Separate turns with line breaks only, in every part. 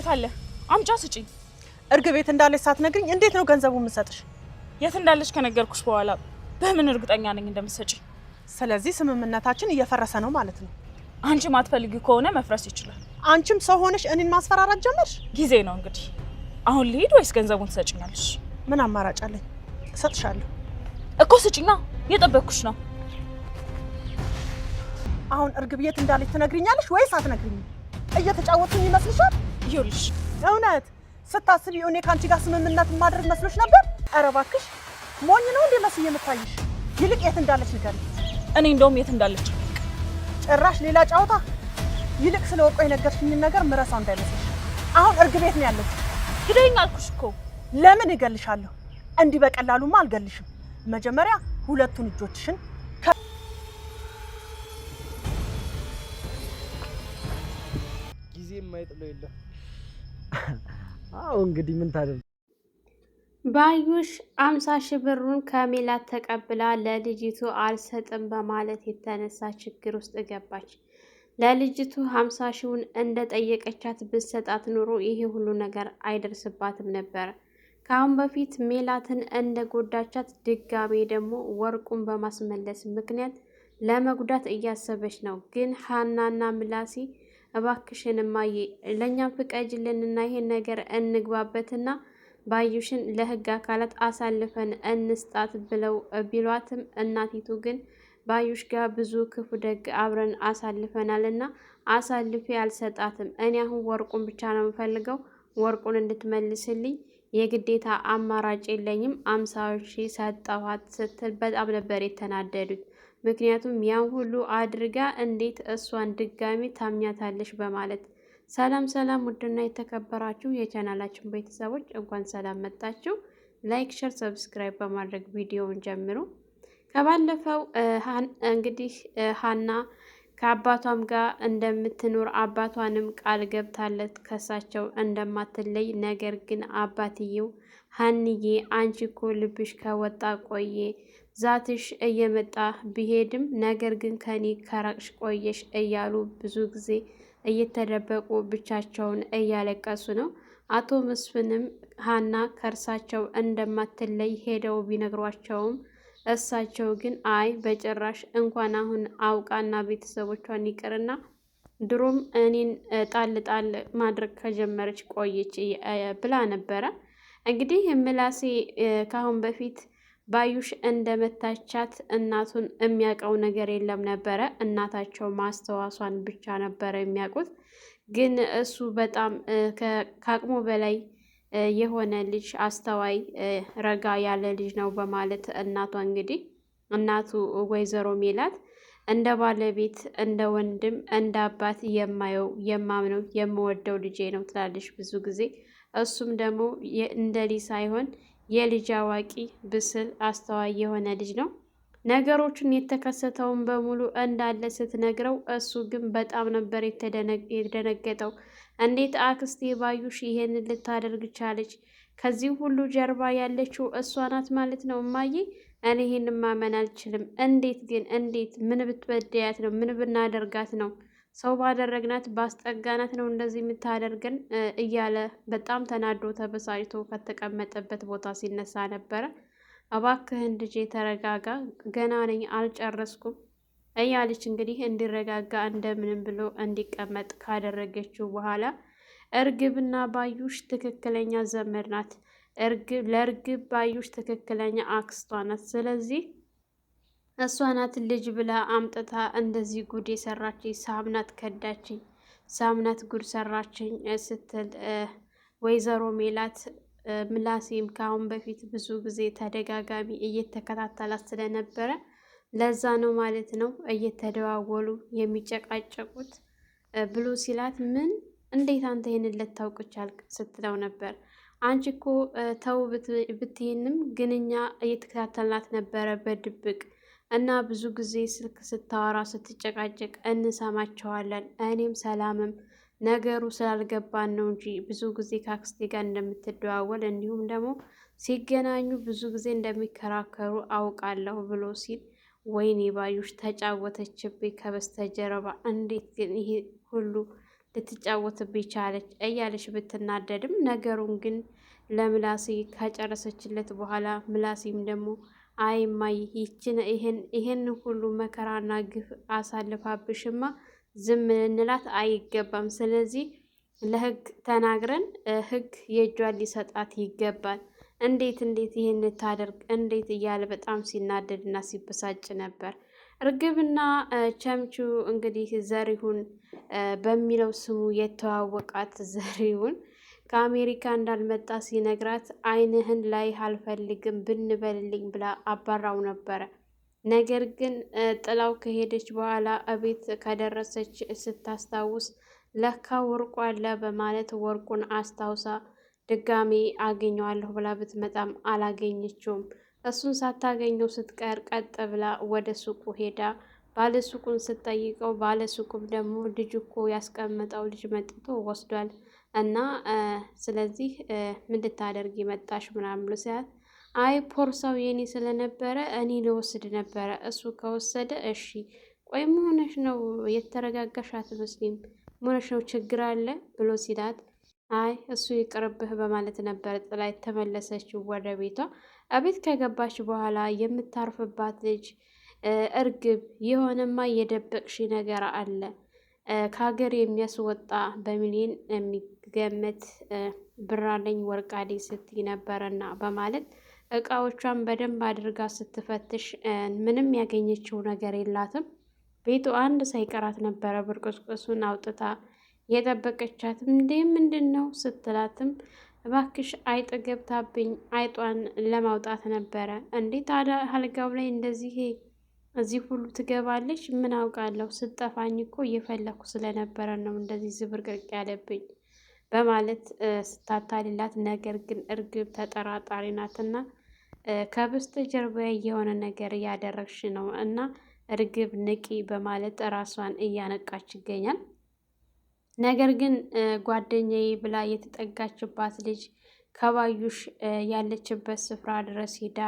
ታለ አምጫ ስጪኝ።
እርግብ ቤት እንዳለች ሳትነግሪኝ እንዴት ነው ገንዘቡን የምሰጥሽ?
የት እንዳለች ከነገርኩሽ በኋላ በምን እርግጠኛ ነኝ እንደምትሰጪኝ?
ስለዚህ ስምምነታችን እየፈረሰ ነው ማለት ነው።
አንቺ ማትፈልጊው ከሆነ መፍረስ ይችላል።
አንቺም ሰው ሆነሽ እኔን ማስፈራራት ጀመርሽ።
ጊዜ ነው እንግዲህ። አሁን ልሂድ ወይስ ገንዘቡን ትሰጪኛለሽ?
ምን አማራጭ አለኝ? እሰጥሻለሁ
እኮ ስጪኛ፣ እየጠበቅኩሽ ነው።
አሁን እርግብ የት እንዳለች ትነግሪኛለሽ ወይስ አትነግሪኝም? እየተጫወቱኝ ይመስልሻል?
ይኸውልሽ
እውነት ስታስቢው እኔ ካንቺ ጋር ስምምነት ማድረግ መስሎሽ ነበር? ኧረ እባክሽ ሞኝ ነው እንዴ መስዬ የምታይሽ? ይልቅ የት እንዳለች ንገሪኝ።
እኔ እንደውም የት እንዳለች
ጭራሽ ሌላ ጫወታ። ይልቅ ስለ ወርቆ የነገርሽኝን ነገር ምረሳው እንዳይመስልሽ። አሁን እርግብ ቤት ነው ያለች።
ግደኝ አልኩሽ እኮ።
ለምን እገልሻለሁ? እንዲህ በቀላሉማ አልገልሽም። መጀመሪያ ሁለቱን እጆችሽን
ጊዜ የማይጥለው የለም። አዎ እንግዲህ ምን ታደርግ።
ባዩሽ 50,000 ብሩን ከሜላት ተቀብላ ለልጅቱ አልሰጥም በማለት የተነሳ ችግር ውስጥ ገባች። ለልጅቱ 50,000ውን እንደጠየቀቻት ብትሰጣት ኑሮ ይሄ ሁሉ ነገር አይደርስባትም ነበር። ከአሁን በፊት ሜላትን እንደ ጎዳቻት ድጋሜ ደግሞ ወርቁን በማስመለስ ምክንያት ለመጉዳት እያሰበች ነው። ግን ሀናና ምላሴ እባክሽን እማዬ ለእኛም ፍቀጅልንና ይሄን ነገር እንግባበትና ባዩሽን ለህግ አካላት አሳልፈን እንስጣት ብለው ቢሏትም እናቲቱ ግን ባዩሽ ጋር ብዙ ክፉ ደግ አብረን አሳልፈናልና አሳልፌ አልሰጣትም። እኔ አሁን ወርቁን ብቻ ነው የምፈልገው። ወርቁን እንድትመልስልኝ የግዴታ አማራጭ የለኝም። 50,000 ሰጠኋት ስትል በጣም ነበር የተናደዱት። ምክንያቱም ያን ሁሉ አድርጋ እንዴት እሷን ድጋሚ ታምኛታለሽ በማለት። ሰላም ሰላም፣ ውድና የተከበራችሁ የቻናላችን ቤተሰቦች እንኳን ሰላም መጣችሁ። ላይክ፣ ሸር፣ ሰብስክራይብ በማድረግ ቪዲዮውን ጀምሩ። ከባለፈው እንግዲህ ሀና ከአባቷም ጋር እንደምትኖር አባቷንም ቃል ገብታለት ከሳቸው እንደማትለይ፣ ነገር ግን አባትየው ሀንዬ አንቺ እኮ ልብሽ ከወጣ ቆየ፣ ዛትሽ እየመጣ ቢሄድም ነገር ግን ከኔ ከራቅሽ ቆየሽ እያሉ ብዙ ጊዜ እየተደበቁ ብቻቸውን እያለቀሱ ነው። አቶ መስፍንም ሀና ከእርሳቸው እንደማትለይ ሄደው ቢነግሯቸውም እሳቸው ግን አይ በጭራሽ እንኳን አሁን አውቃና ቤተሰቦቿን ይቅርና ድሮም እኔን ጣል ጣል ማድረግ ከጀመረች ቆየች ብላ ነበረ። እንግዲህ ምላሴ ካሁን በፊት ባዩሽ እንደመታቻት እናቱን የሚያውቀው ነገር የለም ነበረ። እናታቸው ማስተዋሷን ብቻ ነበረ የሚያውቁት። ግን እሱ በጣም ከአቅሙ በላይ የሆነ ልጅ፣ አስተዋይ ረጋ ያለ ልጅ ነው በማለት እናቷ እንግዲህ እናቱ ወይዘሮ ሜላት እንደ ባለቤት፣ እንደ ወንድም፣ እንደ አባት የማየው የማምነው የምወደው ልጄ ነው ትላለች ብዙ ጊዜ። እሱም ደግሞ እንደ ልጅ ሳይሆን የልጅ አዋቂ፣ ብስል፣ አስተዋይ የሆነ ልጅ ነው። ነገሮችን የተከሰተውን በሙሉ እንዳለ ስትነግረው እሱ ግን በጣም ነበር የተደነገጠው። እንዴት አክስቴ ባዩሽ ይሄንን ልታደርግ ቻለች? ከዚህ ሁሉ ጀርባ ያለችው እሷ ናት ማለት ነው እማዬ? እኔ ይሄንን ማመን አልችልም። እንዴት ግን እንዴት? ምን ብትበድያት ነው? ምን ብናደርጋት ነው? ሰው ባደረግናት ባስጠጋናት ነው እንደዚህ የምታደርገን? እያለ በጣም ተናዶ ተበሳጭቶ ከተቀመጠበት ቦታ ሲነሳ ነበረ። እባክህን ልጄ ተረጋጋ፣ ገና ነኝ አልጨረስኩም እያለች እንግዲህ እንዲረጋጋ እንደምንም ብሎ እንዲቀመጥ ካደረገችው በኋላ እርግብና ባዩሽ ትክክለኛ ዘመድ ናት። ለእርግብ ባዩሽ ትክክለኛ አክስቷ ናት። ስለዚህ እሷ ናት ልጅ ብላ አምጥታ እንደዚህ ጉድ የሰራችኝ፣ ሳምናት ከዳችኝ፣ ሳምናት ጉድ ሰራችኝ ስትል ወይዘሮ ሜላት ምላሴም ከአሁን በፊት ብዙ ጊዜ ተደጋጋሚ እየተከታተላት ስለነበረ ለዛ ነው ማለት ነው እየተደዋወሉ የሚጨቃጨቁት ብሎ ሲላት፣ ምን እንዴት አንተ ይህንን ልታውቅ ቻልክ ስትለው ነበር። አንቺ እኮ ተው ብትይንም ግን እኛ እየተከታተልናት ነበረ በድብቅ እና ብዙ ጊዜ ስልክ ስታወራ ስትጨቃጨቅ እንሰማቸዋለን። እኔም ሰላምም ነገሩ ስላልገባን ነው እንጂ ብዙ ጊዜ ከአክስቴ ጋር እንደምትደዋወል እንዲሁም ደግሞ ሲገናኙ ብዙ ጊዜ እንደሚከራከሩ አውቃለሁ ብሎ ሲል፣ ወይኔ ባዩሽ ተጫወተችብኝ ከበስተጀርባ። እንዴት ግን ይሄ ሁሉ ልትጫወትብኝ ቻለች እያለች ብትናደድም ነገሩን ግን ለምላሴ ካጨረሰችለት በኋላ ምላሴም ደግሞ አይ እማዬ ይሄን ሁሉ መከራና ግፍ አሳልፋብሽማ ዝም ልንላት አይገባም። ስለዚህ ለህግ ተናግረን ህግ የእጇን ሊሰጣት ይገባል። እንዴት ይሄን ታደርግ እንዴት እያለ በጣም ሲናደድና ሲበሳጭ ነበር። እርግብና ቸምቹ እንግዲህ ዘሪሁን በሚለው ስሙ የተዋወቃት ዘሪሁን ከአሜሪካ እንዳልመጣ ሲነግራት ዓይንህን ላይ አልፈልግም ብንበልልኝ ብላ አባራው ነበረ። ነገር ግን ጥላው ከሄደች በኋላ እቤት ከደረሰች ስታስታውስ ለካ ወርቁ አለ በማለት ወርቁን አስታውሳ ድጋሜ አገኘዋለሁ ብላ ብትመጣም አላገኘችውም። እሱን ሳታገኘው ስትቀር ቀጥ ብላ ወደ ሱቁ ሄዳ ባለሱቁን ስትጠይቀው ባለሱቁም ደግሞ ልጅ እኮ ያስቀመጠው ልጅ መጥቶ ወስዷል እና ስለዚህ ምን ልታደርጊ መጣሽ ምናምን ብሎ ሲያት አይ ፖርሳው የኔ ስለነበረ እኔ ልወስድ ነበረ እሱ ከወሰደ እሺ ቆይ መሆነሽ ነው የተረጋጋሽ አትመስሊም መሆነሽ ነው ችግር አለ ብሎ ሲላት አይ እሱ ይቅርብህ በማለት ነበር ጥላ የተመለሰችው ወደ ቤቷ። እቤት ከገባች በኋላ የምታርፍባት ልጅ እርግብ የሆነማ የደበቅሽ ነገር አለ ከሀገር የሚያስወጣ በሚሊዮን የሚገመት ብር አለኝ ወርቅ አለኝ ስትይ ነበረና በማለት እቃዎቿን በደንብ አድርጋ ስትፈትሽ ምንም ያገኘችው ነገር የላትም። ቤቱ አንድ ሳይቀራት ነበረ ብርቅስቅሱን አውጥታ የጠበቀቻት። እንዴ ምንድን ነው ስትላትም እባክሽ አይጥ ገብታብኝ አይጧን ለማውጣት ነበረ። እንዴ ታዲያ አልጋው ላይ እንደዚህ እዚህ ሁሉ ትገባለች? ምን አውቃለሁ ስጠፋኝ እኮ እየፈለኩ ስለነበረ ነው እንደዚህ ዝብርቅርቅ ያለብኝ በማለት ስታታልላት፣ ነገር ግን እርግብ ተጠራጣሪ ናትና ከበስተጀርባ የሆነ ነገር እያደረግሽ ነው እና እርግብ ንቂ በማለት ራሷን እያነቃች ይገኛል። ነገር ግን ጓደኛዬ ብላ የተጠጋችባት ልጅ ከባዩሽ ያለችበት ስፍራ ድረስ ሄዳ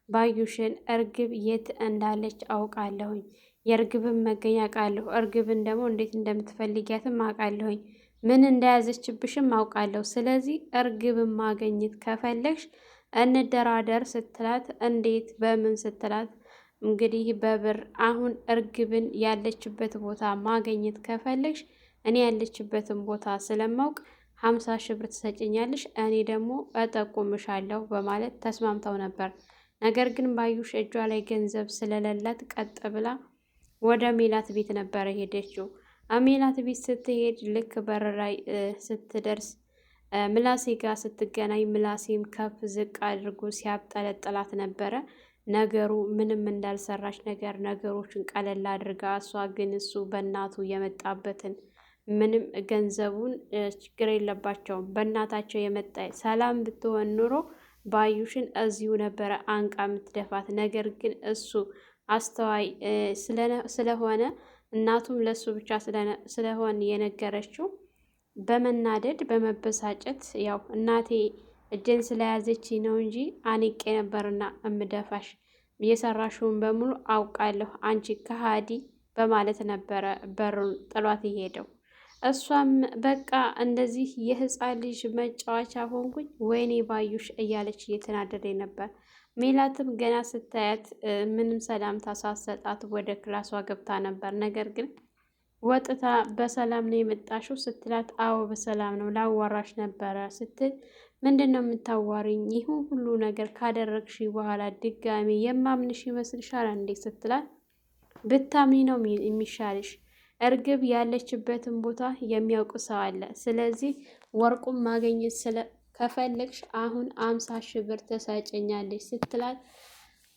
ባዩሽን እርግብ የት እንዳለች አውቃለሁኝ፣ የእርግብን መገኛ አውቃለሁ፣ እርግብን ደግሞ እንዴት እንደምትፈልጊያትም አውቃለሁኝ፣ ምን እንደያዘችብሽም አውቃለሁ። ስለዚህ እርግብን ማገኘት ከፈለግሽ እንደራደር ስትላት፣ እንዴት በምን ስትላት፣ እንግዲህ በብር አሁን እርግብን ያለችበት ቦታ ማገኘት ከፈለግሽ እኔ ያለችበትን ቦታ ስለማውቅ 50 ሺህ ብር ትሰጭኛለሽ፣ እኔ ደግሞ እጠቁምሻለሁ በማለት ተስማምተው ነበር። ነገር ግን ባዩሽ እጇ ላይ ገንዘብ ስለሌላት ቀጥ ብላ ወደ ሜላት ቤት ነበረ ሄደችው። ሜላት ቤት ስትሄድ ልክ በር ላይ ስትደርስ ምላሴ ጋር ስትገናኝ ምላሴም ከፍ ዝቅ አድርጎ ሲያብጠለጥላት ነበረ። ነገሩ ምንም እንዳልሰራች ነገሮችን ቀለል አድርጋ፣ እሷ ግን እሱ በእናቱ የመጣበትን ምንም ገንዘቡን ችግር የለባቸውም በእናታቸው የመጣ ሰላም ብትሆን ኑሮ ባዩሽን እዚሁ ነበረ አንቃ የምትደፋት። ነገር ግን እሱ አስተዋይ ስለሆነ እናቱም ለሱ ብቻ ስለሆነ የነገረችው በመናደድ በመበሳጨት ያው እናቴ እጄን ስለያዘች ነው እንጂ አንቄ ነበርና እምደፋሽ የሰራሽውን በሙሉ አውቃለሁ አንቺ ከሃዲ በማለት ነበረ በሩን ጥሏት የሄደው። እሷም በቃ እንደዚህ የህፃን ልጅ መጫወቻ ሆንኩኝ ወይኔ ባዩሽ እያለች እየተናደደ ነበር። ሜላትም ገና ስታያት ምንም ሰላምታ ሳትሰጣት ወደ ክላሷ ገብታ ነበር። ነገር ግን ወጥታ በሰላም ነው የመጣሽው ስትላት፣ አዎ በሰላም ነው ላዋራሽ ነበረ ስትል፣ ምንድን ነው የምታዋሪኝ? ይህን ሁሉ ነገር ካደረግሽ በኋላ ድጋሚ የማምንሽ ይመስልሻል እንዴ ስትላት፣ ብታምኒ ነው የሚሻልሽ፣ እርግብ ያለችበትን ቦታ የሚያውቅ ሰው አለ። ስለዚህ ወርቁን ማግኘት ከፈለግሽ አሁን 50 ሺህ ብር ተሰጨኛለሽ ስትላት፣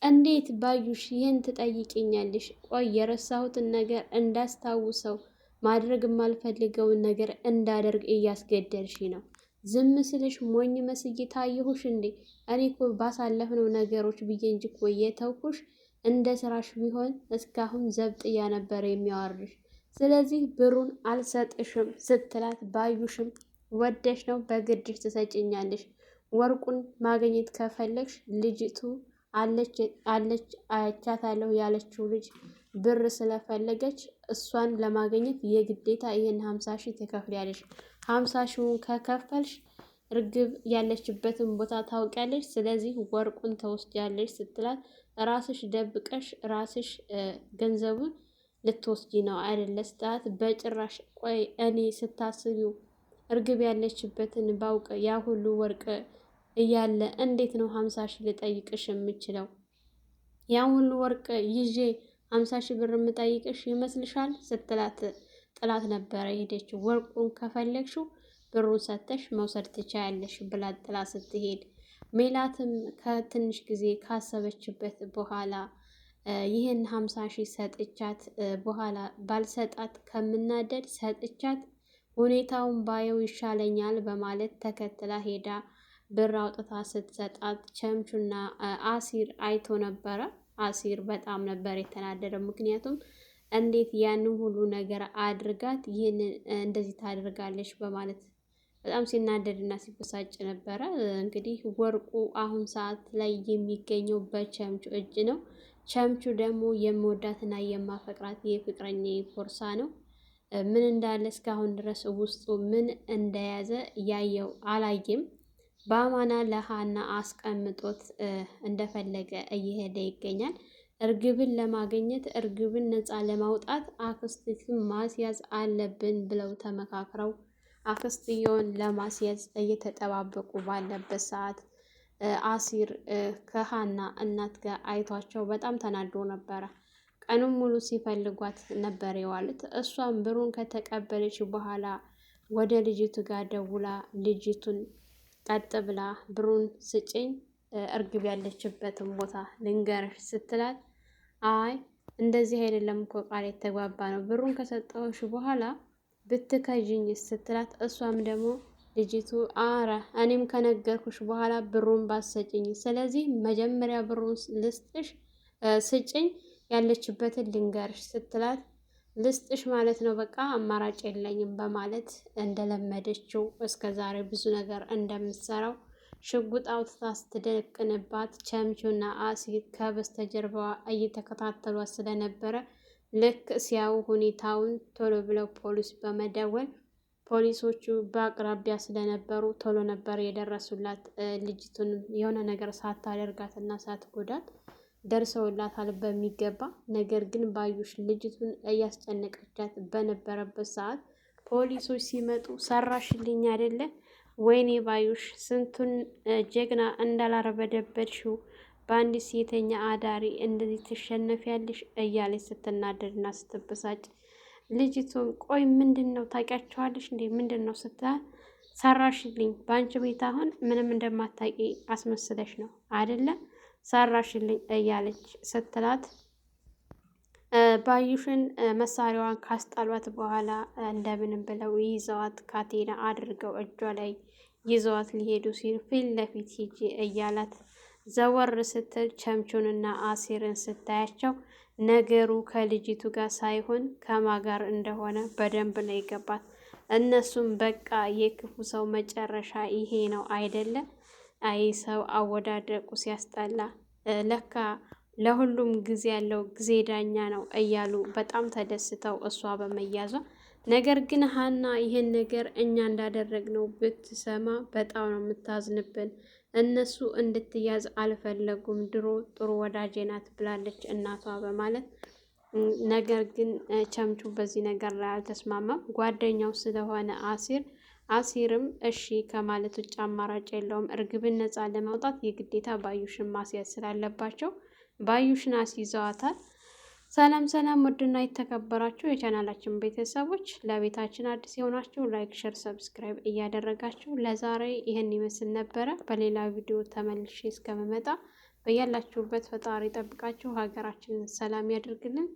እንዴት ባዩሽ ይህን ትጠይቅኛለሽ? ቆይ የረሳሁትን ነገር እንዳስታውሰው ማድረግ የማልፈልገውን ነገር እንዳደርግ እያስገደልሽ ነው። ዝም ስልሽ ሞኝ መስዬ ታየሁሽ እንዴ? እኔ እኮ ባሳለፍነው ነገሮች ብዬ እንጂ እኮ የተውኩሽ እንደ ስራሽ ቢሆን እስካሁን ዘብጥያ ነበር የሚያወርሽ። ስለዚህ ብሩን አልሰጥሽም ስትላት፣ ባዩሽም ወደሽ ነው በግድሽ ትሰጭኛለሽ። ወርቁን ማግኘት ከፈለግሽ ልጅቱ አለች አይቻታለሁ ያለችው ልጅ ብር ስለፈለገች እሷን ለማግኘት የግዴታ ይህን 50 ሺህ ትከፍያለሽ። 50 ሺውን ከከፈልሽ እርግብ ያለችበትን ቦታ ታውቂያለሽ፣ ስለዚህ ወርቁን ተወስጃለሽ ስትላት ራስሽ ደብቀሽ ራስሽ ገንዘቡን ልትወስጂ ነው አይደለ ስትላት በጭራሽ ቆይ እኔ ስታስቢው እርግብ ያለችበትን ባውቅ ያ ሁሉ ወርቅ እያለ እንዴት ነው 50 ሺህ ልጠይቅሽ የምችለው? ያ ሁሉ ወርቅ ይዤ 50 ሺህ ብር የምጠይቅሽ ይመስልሻል? ስትላት ጥላት ነበረ ሄደችው። ወርቁን ከፈለግሽው ብሩን ሰተሽ መውሰድ ትቻያለሽ ብላ ጥላ ስትሄድ ሜላትም ከትንሽ ጊዜ ካሰበችበት በኋላ ይህን 50 ሺህ ሰጥቻት በኋላ ባልሰጣት ከምናደድ ሰጥቻት ሁኔታውን ባየው ይሻለኛል በማለት ተከትላ ሄዳ ብር አውጥታ ስትሰጣት ቸምቹና አሲር አይቶ ነበረ። አሲር በጣም ነበር የተናደደው። ምክንያቱም እንዴት ያንን ሁሉ ነገር አድርጋት ይህንን እንደዚህ ታደርጋለች በማለት በጣም ሲናደድና ሲበሳጭ ነበረ። እንግዲህ ወርቁ አሁን ሰዓት ላይ የሚገኘው በቸምቹ እጅ ነው። ቸምቹ ደግሞ የምወዳትና የማፈቅራት የፍቅረኛ ቦርሳ ነው። ምን እንዳለ እስካሁን ድረስ ውስጡ ምን እንደያዘ ያየው አላየም። በአማና ለሃና አስቀምጦት እንደፈለገ እየሄደ ይገኛል። እርግብን ለማግኘት እርግብን ነፃ ለማውጣት አክስቲቱን ማስያዝ አለብን ብለው ተመካክረው አክስትየውን ለማስያዝ እየተጠባበቁ ባለበት ሰዓት አሲር ከሃና እናት ጋር አይቷቸው በጣም ተናዶ ነበረ። ቀኑን ሙሉ ሲፈልጓት ነበር የዋሉት። እሷም ብሩን ከተቀበለች በኋላ ወደ ልጅቱ ጋር ደውላ ልጅቱን ቀጥ ብላ ብሩን ስጭኝ እርግብ ያለችበትን ቦታ ልንገርሽ ስትላት አይ እንደዚህ አይደለም እኮ ቃል የተግባባ ነው፣ ብሩን ከሰጠሁሽ በኋላ ብትከዥኝ ስትላት እሷም ደግሞ ልጅቱ አረ እኔም ከነገርኩሽ በኋላ ብሩን ባሰጭኝ፣ ስለዚህ መጀመሪያ ብሩን ልስጥሽ ስጭኝ ያለችበትን ልንገርሽ ስትላት ልስጥሽ ማለት ነው በቃ አማራጭ የለኝም በማለት እንደለመደችው እስከ ዛሬ ብዙ ነገር እንደምትሰራው ሽጉጥ አውጥታ ስትደቅንባት ቸምቹና አሲር ከበስተጀርባዋ እየተከታተሏት ስለነበረ ልክ ሲያዩ ሁኔታውን ቶሎ ብለው ፖሊስ በመደወል ፖሊሶቹ በአቅራቢያ ስለነበሩ ቶሎ ነበር የደረሱላት። ልጅቱን የሆነ ነገር ሳታደርጋትና ሳትጎዳት ደርሰውላታል በሚገባ። ነገር ግን ባዩሽ ልጅቱን እያስጨነቀቻት በነበረበት ሰዓት ፖሊሶች ሲመጡ ሰራሽልኝ አይደለ? ወይኔ ባዩሽ ስንቱን ጀግና እንዳላረበደበድሽው በአንዲት ሴተኛ አዳሪ እንደዚህ ትሸነፊያለሽ እያለች ስትናደድና ስትበሳጭ ልጅቱን ቆይ ምንድን ነው ታውቂያቸዋለሽ እንዴ ምንድን ነው ስትል ሰራሽልኝ፣ በአንቺ ቤት አሁን ምንም እንደማታውቂ አስመስለሽ ነው አይደለ ሰራሽልኝ እያለች ስትላት ባዩሽን መሳሪያዋን ካስጣሏት በኋላ እንደምንም ብለው ይዘዋት ካቴና አድርገው እጇ ላይ ይዘዋት ሊሄዱ ሲል ፊት ለፊት ሂጂ እያላት ዘወር ስትል ቸምቹንና አሲርን ስታያቸው ነገሩ ከልጅቱ ጋር ሳይሆን ከማ ጋር እንደሆነ በደንብ ነው የገባት። እነሱም በቃ የክፉ ሰው መጨረሻ ይሄ ነው አይደለ? አይ ሰው አወዳደቁ ሲያስጠላ፣ ለካ ለሁሉም ጊዜ ያለው ጊዜ ዳኛ ነው እያሉ በጣም ተደስተው እሷ በመያዟ። ነገር ግን ሀና ይህን ነገር እኛ እንዳደረግነው ብትሰማ በጣም ነው የምታዝንብን። እነሱ እንድትያዝ አልፈለጉም፣ ድሮ ጥሩ ወዳጄ ናት ብላለች እናቷ በማለት ነገር ግን ቸምቹ በዚህ ነገር ላይ አልተስማማም። ጓደኛው ስለሆነ አሲርም እሺ ከማለት ውጭ አማራጭ የለውም። እርግብን ነፃ ለማውጣት የግዴታ ባዩሽን ማስያዝ ስላለባቸው ባዩሽን አስይዘዋታል። ሰላም ሰላም፣ ውድና የተከበራችሁ የቻናላችን ቤተሰቦች ለቤታችን አዲስ የሆናችሁ ላይክ፣ ሸር፣ ሰብስክራይብ እያደረጋችሁ ለዛሬ ይህን ይመስል ነበረ። በሌላ ቪዲዮ ተመልሼ እስከምመጣ በያላችሁበት ፈጣሪ ጠብቃችሁ ሀገራችንን ሰላም ያደርግልን።